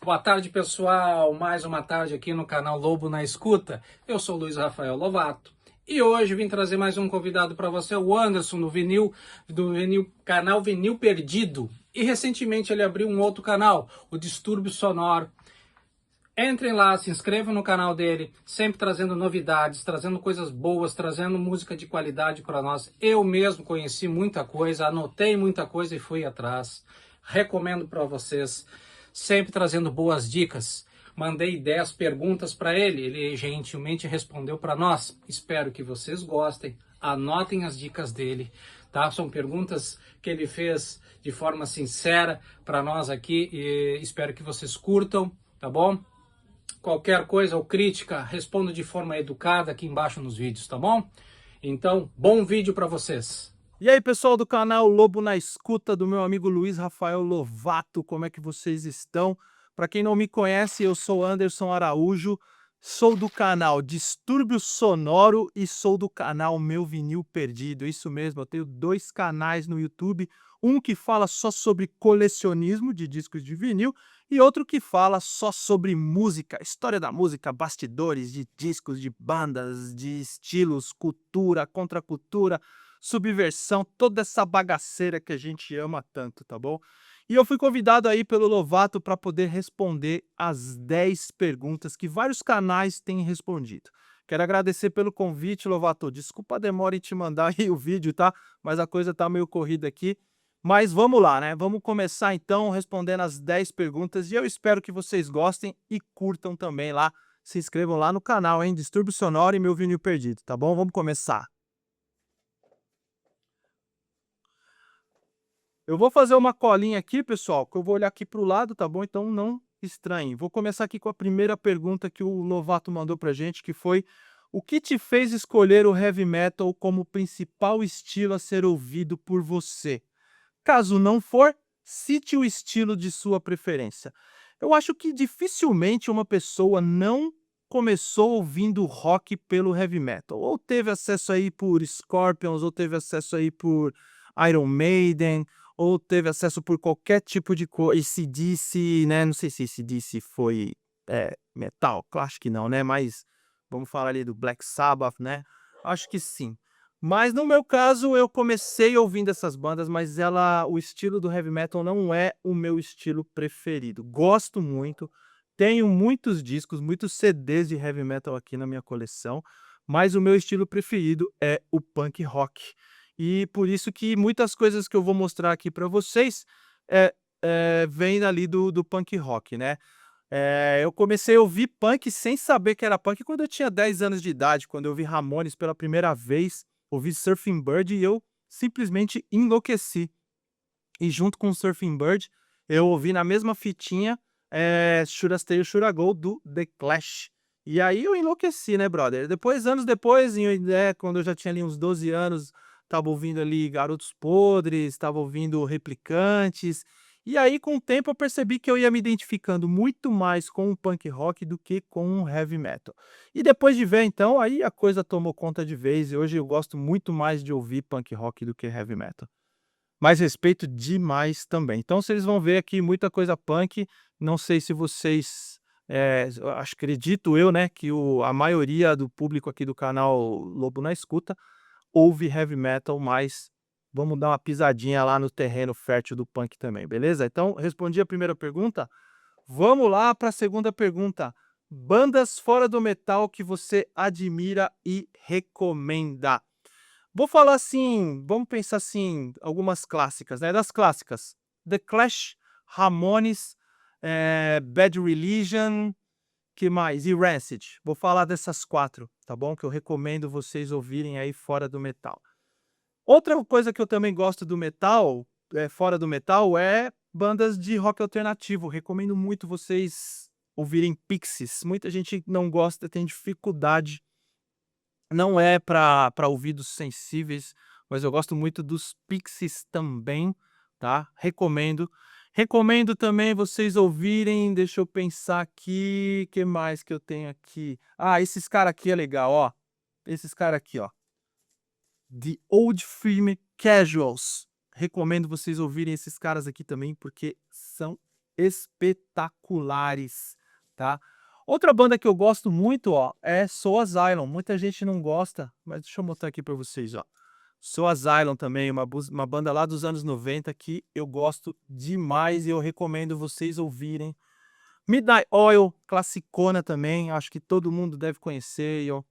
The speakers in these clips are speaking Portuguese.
Boa tarde, pessoal. Mais uma tarde aqui no canal Lobo na Escuta. Eu sou Luiz Rafael Lovato e hoje vim trazer mais um convidado para você, o Anderson do canal Vinil Perdido. E recentemente ele abriu um outro canal, o Distúrbio Sonoro. Entrem lá, se inscrevam no canal dele, sempre trazendo novidades, trazendo coisas boas, trazendo música de qualidade para nós. Eu mesmo conheci muita coisa, anotei muita coisa e fui atrás. Recomendo para vocês, sempre trazendo boas dicas. Mandei 10 perguntas para ele, ele gentilmente respondeu para nós. Espero que vocês gostem, anotem as dicas dele, tá? São perguntas que ele fez de forma sincera para nós aqui e espero que vocês curtam, tá bom? Qualquer coisa ou crítica, respondo de forma educada aqui embaixo nos vídeos, tá bom? Então, bom vídeo para vocês. E aí, pessoal do canal Lobo na Escuta, do meu amigo Luiz Rafael Lovato, como é que vocês estão? Para quem não me conhece, eu sou Anderson Araújo, sou do canal Distúrbio Sonoro e sou do canal Meu Vinil Perdido. Isso mesmo, eu tenho dois canais no YouTube, um que fala só sobre colecionismo de discos de vinil e outro que fala só sobre música, história da música, bastidores de discos, de bandas, de estilos, cultura, contracultura, subversão, toda essa bagaceira que a gente ama tanto, tá bom? E eu fui convidado aí pelo Lovato para poder responder as 10 perguntas que vários canais têm respondido. Quero agradecer pelo convite, Lovato. Desculpa a demora em te mandar aí o vídeo, tá? Mas a coisa tá meio corrida aqui. Mas vamos lá, né? Vamos começar então respondendo as 10 perguntas e eu espero que vocês gostem e curtam também lá. Se inscrevam lá no canal, hein? Distúrbio Sonoro e Meu Vinil Perdido, tá bom? Vamos começar. Eu vou fazer uma colinha aqui, pessoal, que eu vou olhar aqui para o lado, tá bom? Então não estranhe. Vou começar aqui com a primeira pergunta que o Lovato mandou pra gente, que foi: o que te fez escolher o heavy metal como principal estilo a ser ouvido por você? Caso não for, cite o estilo de sua preferência. Eu acho que dificilmente uma pessoa não começou ouvindo rock pelo heavy metal. Ou teve acesso aí por Scorpions, ou teve acesso aí por Iron Maiden, ou teve acesso por qualquer tipo de coisa. AC/DC, né? Não sei se AC/DC foi metal, acho que não, né? Mas vamos falar ali do Black Sabbath, né? Acho que sim. Mas no meu caso, eu comecei ouvindo essas bandas, mas o estilo do heavy metal não é o meu estilo preferido. Gosto muito, tenho muitos discos, muitos CDs de heavy metal aqui na minha coleção, mas o meu estilo preferido é o punk rock. E por isso que muitas coisas que eu vou mostrar aqui para vocês vêm ali do punk rock, né? Eu comecei a ouvir punk sem saber que era punk quando eu tinha 10 anos de idade, quando eu vi Ramones pela primeira vez, ouvi Surfing Bird e eu simplesmente enlouqueci. E junto com o Surfing Bird, eu ouvi na mesma fitinha Should I Stay or Should I Go, do The Clash. E aí eu enlouqueci, né, brother? Depois, anos depois, quando eu já tinha ali uns 12 anos, tava ouvindo ali Garotos Podres, tava ouvindo Replicantes. E aí, com o tempo, eu percebi que eu ia me identificando muito mais com o punk rock do que com o heavy metal. E depois de ver, então, aí a coisa tomou conta de vez e hoje eu gosto muito mais de ouvir punk rock do que heavy metal. Mas respeito demais também. Então vocês vão ver aqui muita coisa punk, não sei se vocês, eu acredito eu, né, que a maioria do público aqui do canal Lobo na Escuta ouve heavy metal, mas vamos dar uma pisadinha lá no terreno fértil do punk também, beleza? Então respondi a primeira pergunta, vamos lá para a segunda pergunta. Bandas fora do metal que você admira e recomenda? Vou falar assim, vamos pensar assim, algumas clássicas, né? Das clássicas, The Clash, Ramones, Bad Religion, que mais? E Rancid. Vou falar dessas 4, tá bom? Que eu recomendo vocês ouvirem aí fora do metal. Outra coisa que eu também gosto do metal, fora do metal, é bandas de rock alternativo. Recomendo muito vocês ouvirem Pixies. Muita gente não gosta, tem dificuldade, não é para ouvidos sensíveis, mas eu gosto muito dos Pixies também, tá? Recomendo. Recomendo também vocês ouvirem, deixa eu pensar aqui, que mais que eu tenho aqui? Ah, esses cara aqui é legal, ó. Esses cara aqui, ó. The Old Firm Casuals. Recomendo vocês ouvirem esses caras aqui também, porque são espetaculares, tá? Outra banda que eu gosto muito, ó, é Soul Asylum. Muita gente não gosta, mas deixa eu mostrar aqui pra vocês, ó. Soul Asylum também, uma banda lá dos anos 90 que eu gosto demais e eu recomendo vocês ouvirem. Midnight Oil, classicona também, acho que todo mundo deve conhecer e eu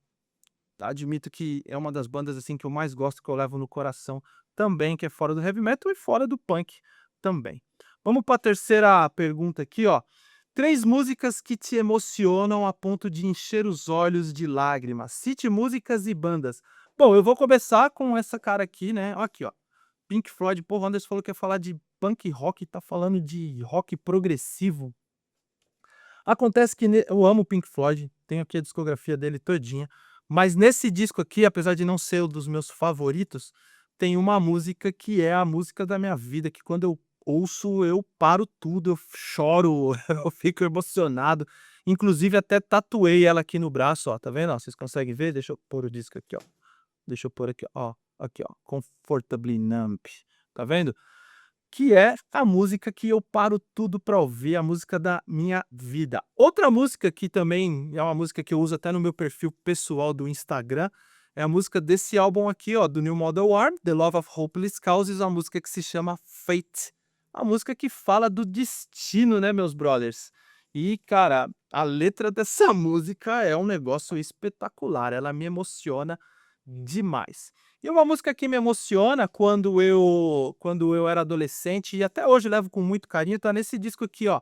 admito que é uma das bandas, assim, que eu mais gosto, que eu levo no coração também, que é fora do heavy metal e fora do punk também. Vamos para a terceira pergunta aqui, ó. 3 músicas que te emocionam a ponto de encher os olhos de lágrimas. Cite músicas e bandas. Bom, eu vou começar com essa cara aqui, né, aqui, ó. Pink Floyd. Pô, o Anderson falou que ia falar de punk rock, tá falando de rock progressivo. Acontece que eu amo o Pink Floyd, tenho aqui a discografia dele todinha, mas nesse disco aqui, apesar de não ser um dos meus favoritos, tem uma música que é a música da minha vida, que quando eu ouço eu paro tudo, eu choro, eu fico emocionado, inclusive até tatuei ela aqui no braço, ó, tá vendo, ó? Vocês conseguem ver? Deixa eu pôr o disco aqui, ó. Deixa eu pôr aqui, ó, Comfortably Numb, tá vendo? Que é a música que eu paro tudo pra ouvir, a música da minha vida. Outra música que também é uma música que eu uso até no meu perfil pessoal do Instagram, é a música desse álbum aqui, ó, do New Model Army, The Love of Hopeless Causes, uma música que se chama Fate. A música que fala do destino, né, meus brothers? E, cara, a letra dessa música é um negócio espetacular, ela me emociona demais. E uma música que me emociona quando eu era adolescente e até hoje levo com muito carinho, tá nesse disco aqui, ó,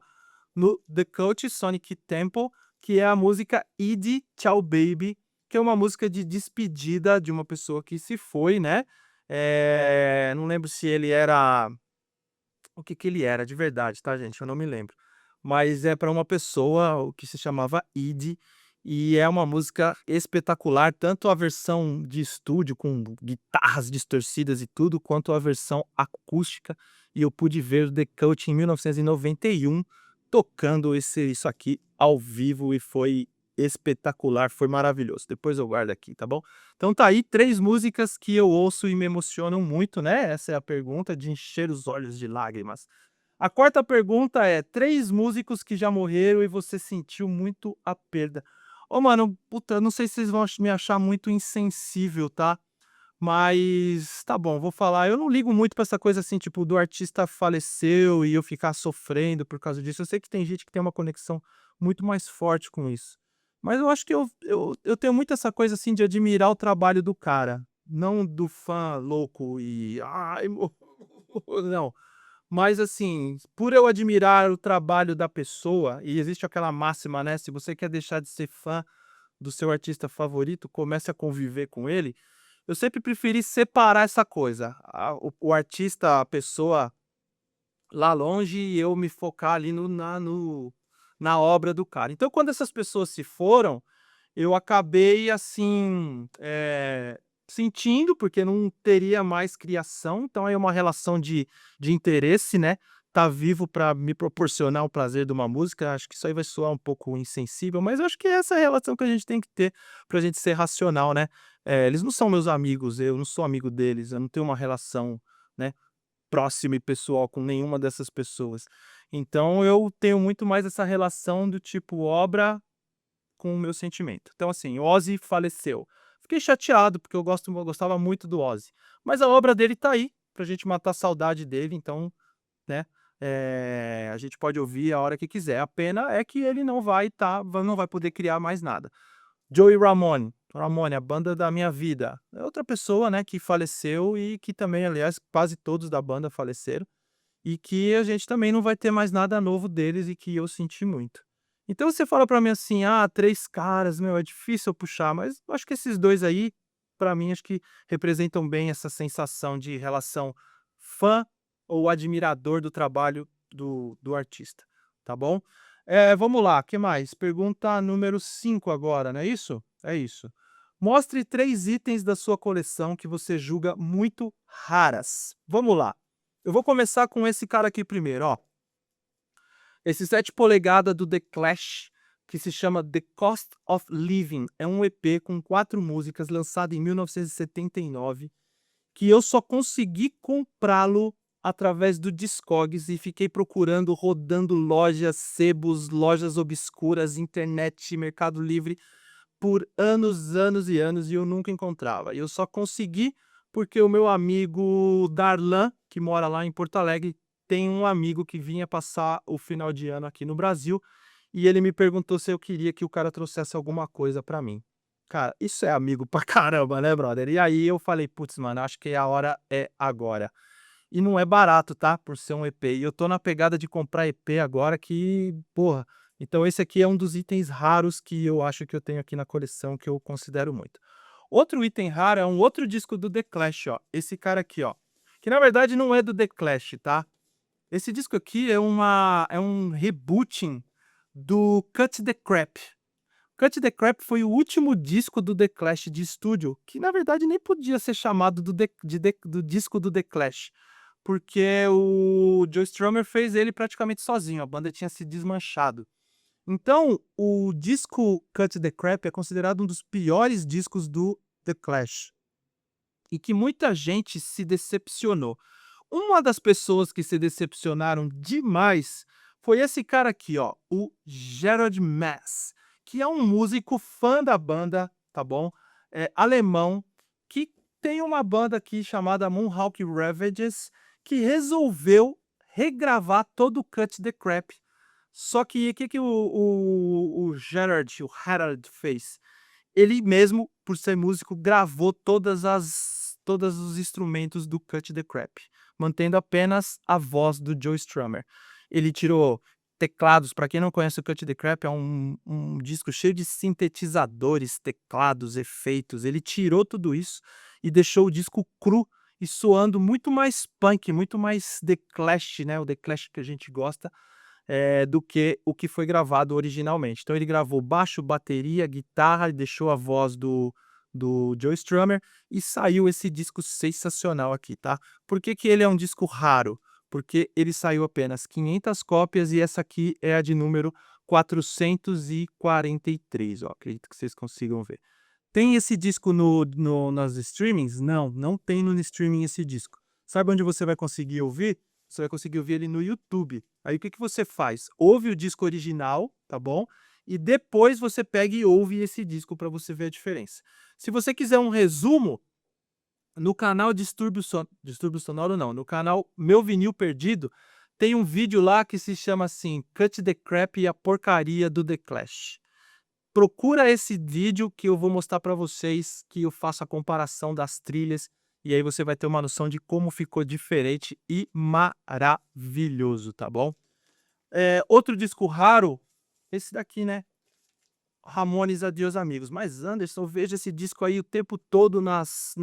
no The Coach Sonic Temple, que é a música Id Tchau Baby, que é uma música de despedida de uma pessoa que se foi, né? Não lembro se ele era o que ele era de verdade, tá, gente? Eu não me lembro. Mas é para uma pessoa o que se chamava Id, e é uma música espetacular, tanto a versão de estúdio com guitarras distorcidas e tudo, quanto a versão acústica. E eu pude ver o The Cult em 1991 tocando isso aqui ao vivo e foi espetacular, foi maravilhoso. Depois eu guardo aqui, tá bom? Então tá aí 3 músicas que eu ouço e me emocionam muito, né, essa é a pergunta de encher os olhos de lágrimas. A quarta pergunta é: 3 músicos que já morreram e você sentiu muito a perda. Ô mano, puta, eu não sei se vocês vão me achar muito insensível, tá, mas tá bom, vou falar. Eu não ligo muito pra essa coisa, assim, tipo, do artista faleceu e eu ficar sofrendo por causa disso. Eu sei que tem gente que tem uma conexão muito mais forte com isso. Mas eu acho que eu tenho muito essa coisa, assim, de admirar o trabalho do cara, não do fã louco e "ai, não. Mas, assim, por eu admirar o trabalho da pessoa, e existe aquela máxima, né, se você quer deixar de ser fã do seu artista favorito, comece a conviver com ele. Eu sempre preferi separar essa coisa, o artista, a pessoa lá longe e eu me focar ali na obra do cara. Então quando essas pessoas se foram, eu acabei assim, sentindo, porque não teria mais criação, então é uma relação de interesse, né, tá vivo para me proporcionar o prazer de uma música, acho que isso aí vai soar um pouco insensível, mas eu acho que é essa relação que a gente tem que ter pra gente ser racional, né. Eles não são meus amigos, eu não sou amigo deles, eu não tenho uma relação, né, próxima e pessoal com nenhuma dessas pessoas. Então eu tenho muito mais essa relação do tipo obra com o meu sentimento. Então, assim, Ozzy faleceu. Fiquei chateado, porque eu gostava muito do Ozzy. Mas a obra dele tá aí, pra gente matar a saudade dele, então, né, a gente pode ouvir a hora que quiser. A pena é que ele não vai poder criar mais nada. Joey Ramone, a banda da minha vida. É outra pessoa, né, que faleceu e que também, aliás, quase todos da banda faleceram, e que a gente também não vai ter mais nada novo deles e que eu senti muito. Então você fala pra mim assim: "Ah, 3 caras", meu, é difícil eu puxar, mas eu acho que esses 2 aí, pra mim, acho que representam bem essa sensação de relação fã ou admirador do trabalho do artista, tá bom? Vamos lá, que mais? Pergunta número 5 agora, não é isso? É isso. Mostre 3 itens da sua coleção que você julga muito raras. Vamos lá. Eu vou começar com esse cara aqui primeiro, ó. Esse 7 polegada do The Clash, que se chama The Cost of Living, é um EP com 4 músicas, lançado em 1979, que eu só consegui comprá-lo através do Discogs e fiquei procurando, rodando lojas, sebos, lojas obscuras, internet, Mercado Livre, por anos, anos e anos, e eu nunca encontrava. E eu só consegui porque o meu amigo Darlan, que mora lá em Porto Alegre, tem um amigo que vinha passar o final de ano aqui no Brasil, e ele me perguntou se eu queria que o cara trouxesse alguma coisa pra mim. Cara, isso é amigo pra caramba, né, brother? E aí eu falei: "Putz, mano, acho que a hora é agora". E não é barato, tá, por ser um EP. E eu tô na pegada de comprar EP agora que, porra, então esse aqui é um dos itens raros que eu acho que eu tenho aqui na coleção, que eu considero muito. Outro item raro é um outro disco do The Clash, ó, esse cara aqui, ó, que na verdade não é do The Clash, tá. Esse disco aqui é um rebooting do Cut the Crap. Cut the Crap foi o último disco do The Clash de estúdio, que na verdade nem podia ser chamado do disco do The Clash, porque o Joe Strummer fez ele praticamente sozinho, a banda tinha se desmanchado. Então, o disco Cut the Crap é considerado um dos piores discos do The Clash, e que muita gente se decepcionou. Uma das pessoas que se decepcionaram demais foi esse cara aqui, ó, o Gerard Mass, que é um músico fã da banda, tá bom? É alemão, que tem uma banda aqui chamada Moonhawk Ravages, que resolveu regravar todo o Cut the Crap. Só que o que, que o Gerard, o Gerard fez? Ele mesmo, por ser músico, gravou todos os instrumentos do Cut the Crap, mantendo apenas a voz do Joe Strummer. Ele tirou teclados, para quem não conhece o Cut the Crap, é um disco cheio de sintetizadores, teclados, efeitos. Ele tirou tudo isso e deixou o disco cru e soando muito mais punk, muito mais The Clash, né, o The Clash que a gente gosta, do que o que foi gravado originalmente. Então ele gravou baixo, bateria, guitarra e deixou a voz do Joe Strummer e saiu esse disco sensacional aqui, tá. Por que que ele é um disco raro? Porque ele saiu apenas 500 cópias e essa aqui é a de número 443, ó, acredito que vocês consigam ver. Tem esse disco nas streamings? Não, não tem no streaming esse disco. Sabe onde você vai conseguir ouvir? Você vai conseguir ouvir ele no YouTube. Aí o que que você faz? Ouve o disco original, tá bom? E depois você pega e ouve esse disco para você ver a diferença. Se você quiser um resumo, no canal Distúrbio Sonoro não, no canal Meu Vinil Perdido, tem um vídeo lá que se chama assim, Cut the Crap e a porcaria do The Clash. Procura esse vídeo que eu vou mostrar para vocês, que eu faço a comparação das trilhas, e aí você vai ter uma noção de como ficou diferente e maravilhoso, tá bom? Outro disco raro, esse daqui, né? Ramones Adeus Amigos. Mas Anderson, eu vejo esse disco aí o tempo todo nas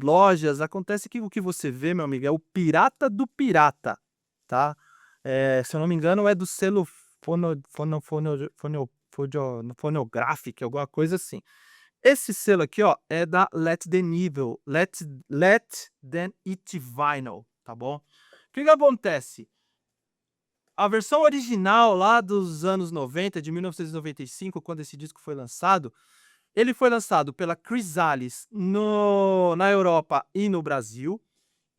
lojas. Acontece que o que você vê, meu amigo, é o Pirata do Pirata, tá? Se eu não me engano, é do selo Phonographic, alguma coisa assim. Esse selo aqui, ó, é da Let Them Eat Vinyl, tá bom? O que que acontece? A versão original lá dos anos 90, de 1995, quando esse disco foi lançado, ele foi lançado pela Chrysalis na Europa e no Brasil,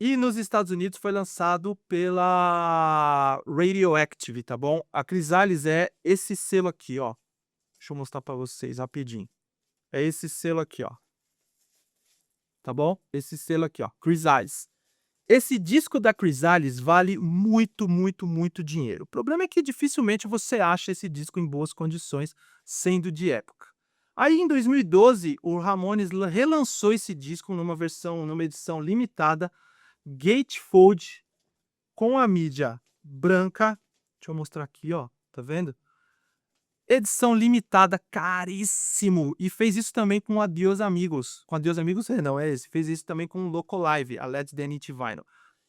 e nos Estados Unidos foi lançado pela Radioactive, tá bom? A Chrysalis é esse selo aqui, ó. Deixa eu mostrar para vocês rapidinho. É esse selo aqui, ó. Tá bom? Esse selo aqui, ó, Chrysalis. Esse disco da Chrysalis vale muito, muito, muito dinheiro. O problema é que dificilmente você acha esse disco em boas condições, sendo de época. Aí em 2012, o Ramones relançou esse disco numa edição limitada, gatefold, com a mídia branca. Deixa eu mostrar aqui, ó, tá vendo? Edição limitada, caríssimo. E fez isso também com Adeus Amigos. Com Adeus Amigos, não é esse. Fez isso também com o Loco Live, a Let's Then Eat Vinyl.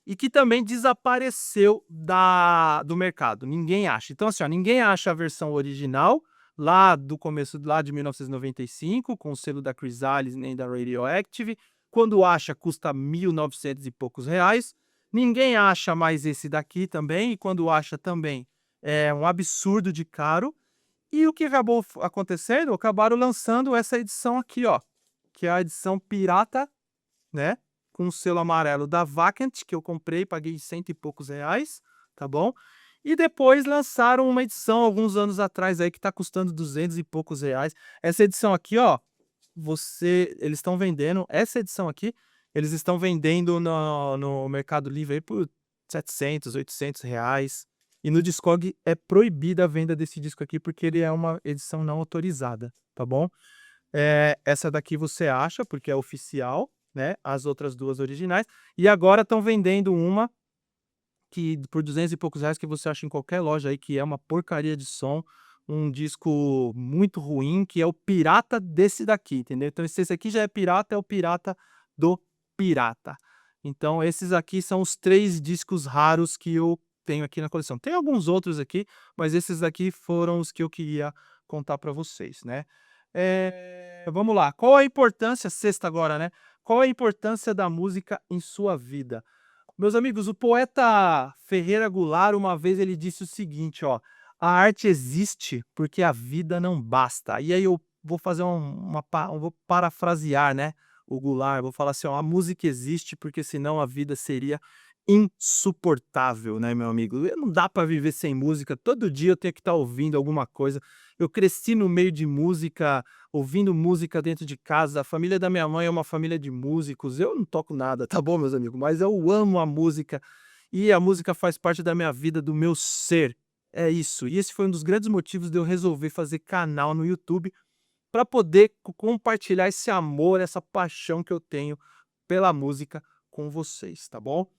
E que também desapareceu do mercado. Ninguém acha. Então, assim, ó, ninguém acha a versão original, lá do começo, lá de 1995, com o selo da Chrysalis nem da Radioactive. Quando acha, custa 1.900 e poucos reais. Ninguém acha mais esse daqui também. E quando acha também, é um absurdo de caro. E o que acabou acontecendo? Acabaram lançando essa edição aqui, ó, que é a edição pirata, né? com o selo amarelo da Vacant, que eu comprei, paguei cento e poucos reais, tá bom? E depois lançaram uma edição alguns anos atrás aí que tá custando 200 e poucos reais. Essa edição aqui, ó, eles estão vendendo, essa edição aqui, eles estão vendendo no Mercado Livre aí por 700, 800 reais. E no Discog é proibida a venda desse disco aqui porque ele é uma edição não autorizada, tá bom? Essa daqui você acha porque é oficial, né? As outras duas originais. E agora estão vendendo uma que por 200 e poucos reais que você acha em qualquer loja aí, que é uma porcaria de som, um disco muito ruim, que é o pirata desse daqui, entendeu? Então, se esse aqui já é pirata, é o pirata do pirata. Então, esses aqui são os 3 discos raros que eu tenho aqui na coleção. Tem alguns outros aqui, mas esses aqui foram os que eu queria contar para vocês, né? Vamos lá. Qual a importância, sexta agora, né? Qual a importância da música em sua vida? Meus amigos, o poeta Ferreira Goulart, uma vez ele disse o seguinte, ó: a arte existe porque a vida não basta. E aí eu vou fazer vou parafrasear, né, o Goulart, vou falar assim, ó: a música existe porque senão a vida seria insuportável, né, meu amigo? Não dá para viver sem música, todo dia eu tenho que estar ouvindo alguma coisa. Eu cresci no meio de música, ouvindo música dentro de casa. A família da minha mãe é uma família de músicos. Eu não toco nada, tá bom, meus amigos? Mas eu amo a música e a música faz parte da minha vida, do meu ser. É isso. E esse foi um dos grandes motivos de eu resolver fazer canal no YouTube para poder compartilhar esse amor, essa paixão que eu tenho pela música com vocês, tá bom?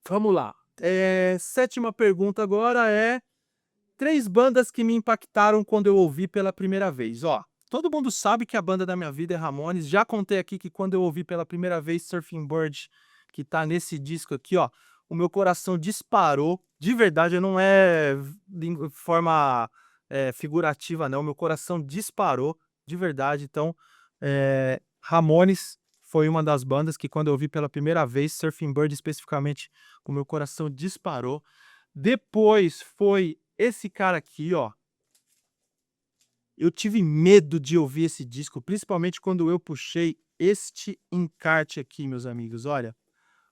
Vamos lá. Sétima pergunta agora é 3 bandas que me impactaram quando eu ouvi pela primeira vez. Ó, todo mundo sabe que a banda da minha vida é Ramones. Já contei aqui que quando eu ouvi pela primeira vez Surfing Bird, que tá nesse disco aqui, ó, o meu coração disparou. De verdade, não é de forma figurativa, não. Meu coração disparou, de verdade. Então, Ramones foi uma das bandas que quando eu ouvi pela primeira vez, Surfing Bird especificamente, o meu coração disparou. Depois foi esse cara aqui, ó. Eu tive medo de ouvir esse disco, principalmente quando eu puxei este encarte aqui, meus amigos. Olha,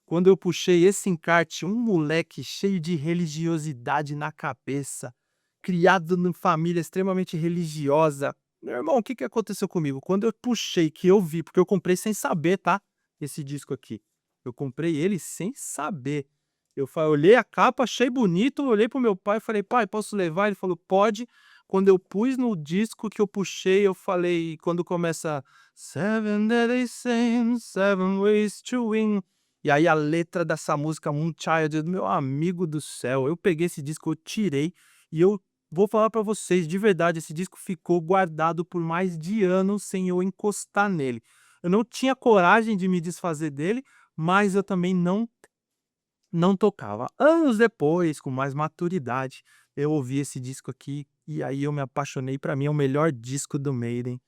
quando eu puxei esse encarte, um moleque cheio de religiosidade na cabeça, criado numa família extremamente religiosa. Meu irmão, o que que aconteceu comigo? Quando eu puxei, que eu vi, porque eu comprei sem saber, tá? Esse disco aqui. Eu comprei ele sem saber. Olhei a capa, achei bonito, olhei pro meu pai e falei, pai, posso levar? Ele falou, pode. Quando eu pus no disco que eu puxei, eu falei, quando começa Seven Deadly Sins, Seven Ways to Win. E aí a letra dessa música, Moonchild, meu amigo do céu, eu peguei esse disco, eu tirei e eu vou falar pra vocês, de verdade, esse disco ficou guardado por mais de anos sem eu encostar nele. Eu não tinha coragem de me desfazer dele, mas eu também não tocava. Anos depois, com mais maturidade, eu ouvi esse disco aqui e aí eu me apaixonei. Para mim é o melhor disco do Maiden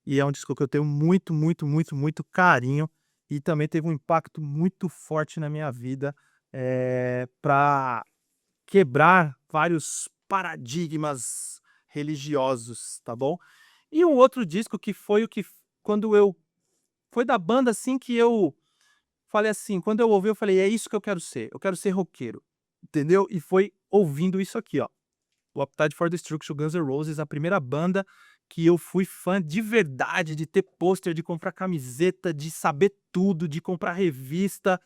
e é um disco que eu tenho muito, muito, muito, muito carinho e também teve um impacto muito forte na minha vida para quebrar vários paradigmas religiosos, tá bom? E um outro disco que foi quando eu foi da banda assim que eu falei assim, quando eu ouvi, eu falei: "É isso que eu quero ser roqueiro", entendeu? E foi ouvindo isso aqui, ó, o Appetite for Destruction, Guns N' Roses, a primeira banda que eu fui fã de verdade, de ter pôster, de comprar camiseta, de saber tudo, de comprar revista,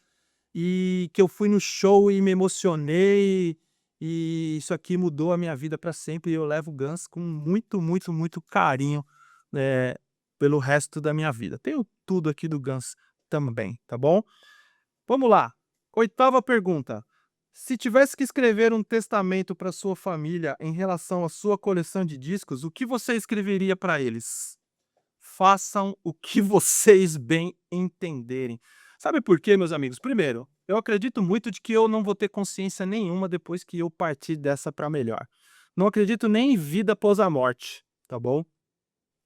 e que eu fui no show e me emocionei, e isso aqui mudou a minha vida para sempre, e eu levo Guns com muito, muito, muito carinho, eh, pelo resto da minha vida. Tenho tudo aqui do Guns também, tá bom? Vamos lá. Oitava pergunta. Se tivesse que escrever um testamento para sua família em relação à sua coleção de discos, o que você escreveria para eles? Façam o que vocês bem entenderem. Sabe por quê, meus amigos? Primeiro, eu acredito muito de que eu não vou ter consciência nenhuma depois que eu partir dessa para melhor. Não acredito nem em vida após a morte, tá bom?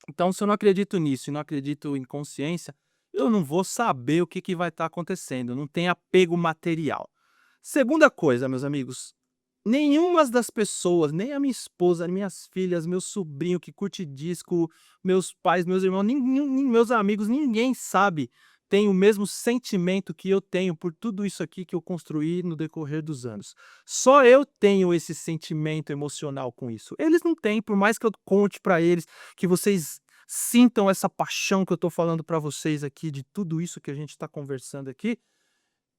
Então, se eu não acredito nisso e não acredito em consciência, eu não vou saber o que que vai estar acontecendo, não tem apego material. Segunda coisa, meus amigos, nenhuma das pessoas, nem a minha esposa, minhas filhas, meu sobrinho que curte disco, meus pais, meus irmãos, meus amigos, ninguém sabe tem o mesmo sentimento que eu tenho por tudo isso aqui que eu construí no decorrer dos anos. Só eu tenho esse sentimento emocional com isso. Eles não têm, por mais que eu conte para eles, que vocês sintam essa paixão que eu estou falando para vocês aqui, de tudo isso que a gente está conversando aqui,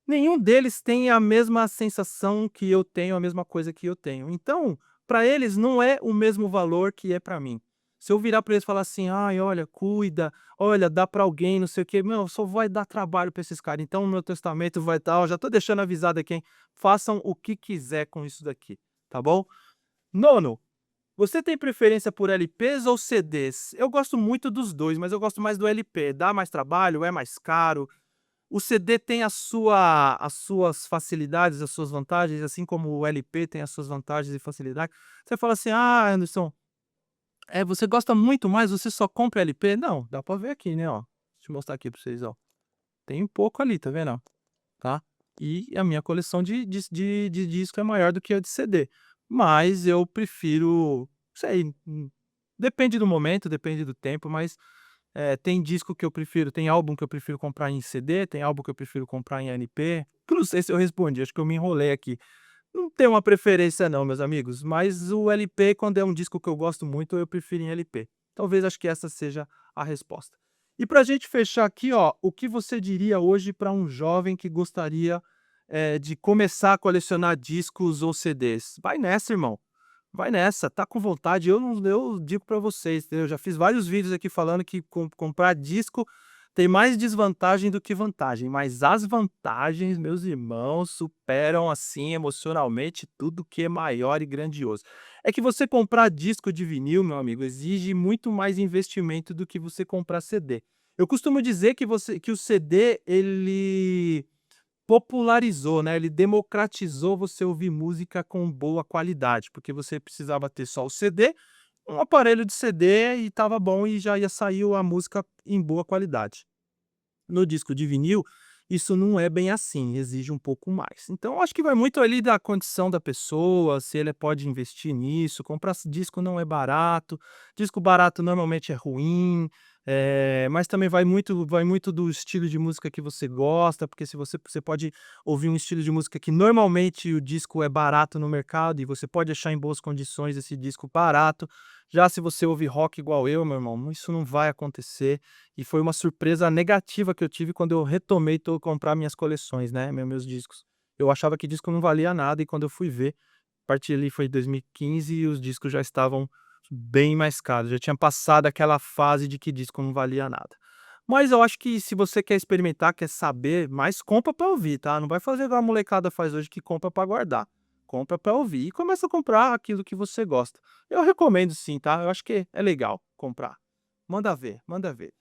nenhum deles tem a mesma sensação que eu tenho, a mesma coisa que eu tenho. Então, para eles não é o mesmo valor que é para mim. Se eu virar para eles e falar assim: "Ai, olha, cuida, olha, dá para alguém, não sei o quê", meu, só vai dar trabalho para esses caras. Então, no meu testamento vai estar, ó, já tô deixando avisado aqui, hein, façam o que quiser com isso daqui, tá bom? Nono, você tem preferência por LPs ou CDs? Eu gosto muito dos 2, mas eu gosto mais do LP. Dá mais trabalho, é mais caro. O CD tem as suas facilidades, as suas vantagens, assim como o LP tem as suas vantagens e facilidades. Você fala assim: "Ah, Anderson, você gosta muito mais, você só compra LP?" Não, dá pra ver aqui, né, ó. Deixa eu mostrar aqui pra vocês, ó. Tem um pouco ali, tá vendo, ó, tá. E a minha coleção de disco é maior do que a de CD. Mas eu prefiro, sei, depende do momento, depende do tempo, mas tem disco que eu prefiro, tem álbum que eu prefiro comprar em CD, tem álbum que eu prefiro comprar em LP. Eu não sei se eu respondi, acho que eu me enrolei aqui. Não tenho uma preferência não, meus amigos, mas o LP, quando é um disco que eu gosto muito, eu prefiro em LP. Talvez acho que essa seja a resposta. E pra gente fechar aqui, ó, o que você diria hoje para um jovem que gostaria, de começar a colecionar discos ou CDs? Vai nessa, irmão. Vai nessa, tá com vontade, eu digo pra vocês, entendeu? Eu já fiz vários vídeos aqui falando que comprar disco tem mais desvantagem do que vantagem, mas as vantagens, meus irmãos, superam, assim, emocionalmente tudo que é maior e grandioso. É que você comprar disco de vinil, meu amigo, exige muito mais investimento do que você comprar CD. Eu costumo dizer que o CD, ele popularizou, né, ele democratizou você ouvir música com boa qualidade, porque você precisava ter só o CD, um aparelho de CD e estava bom e já ia sair a música em boa qualidade. No disco de vinil, isso não é bem assim, exige um pouco mais. Então, eu acho que vai muito ali da condição da pessoa, se ele pode investir nisso. Comprar disco não é barato, disco barato normalmente é ruim, mas também vai muito do estilo de música que você gosta, porque se você pode ouvir um estilo de música que normalmente o disco é barato no mercado e você pode achar em boas condições esse disco barato. Já se você ouve rock igual eu, meu irmão, isso não vai acontecer. E foi uma surpresa negativa que eu tive quando eu retomei comprar minhas coleções, né, meus discos. Eu achava que disco não valia nada e quando eu fui ver, a partir ali foi 2015 e os discos já estavam bem mais caros, já tinha passado aquela fase de que disco não valia nada. Mas eu acho que se você quer experimentar, quer saber mais, compra pra ouvir, tá, não vai fazer igual a molecada faz hoje que compra pra guardar. Compra pra ouvir e começa a comprar aquilo que você gosta. Eu recomendo sim, tá, eu acho que é legal comprar. Manda ver, manda ver.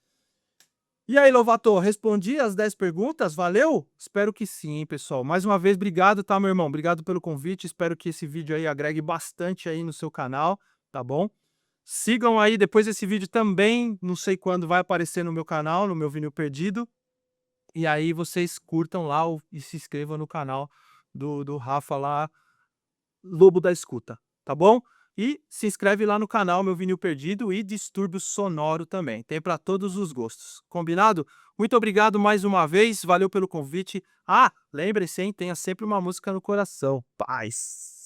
E aí, Lovato, respondi as 10 perguntas? Valeu? Espero que sim, hein, pessoal. Mais uma vez, obrigado, tá, meu irmão? Obrigado pelo convite. Espero que esse vídeo aí agregue bastante aí no seu canal, tá bom? Sigam aí, depois desse vídeo também, não sei quando vai aparecer no meu canal, no meu Vinil Perdido. E aí vocês curtam lá e se inscrevam no canal do Rafa lá, Lobo da Escuta, tá bom? E se inscreve lá no canal Meu Vinil Perdido e Distúrbio Sonoro também. Tem para todos os gostos. Combinado? Muito obrigado mais uma vez. Valeu pelo convite. Ah, lembre-se, hein? Tenha sempre uma música no coração. Paz.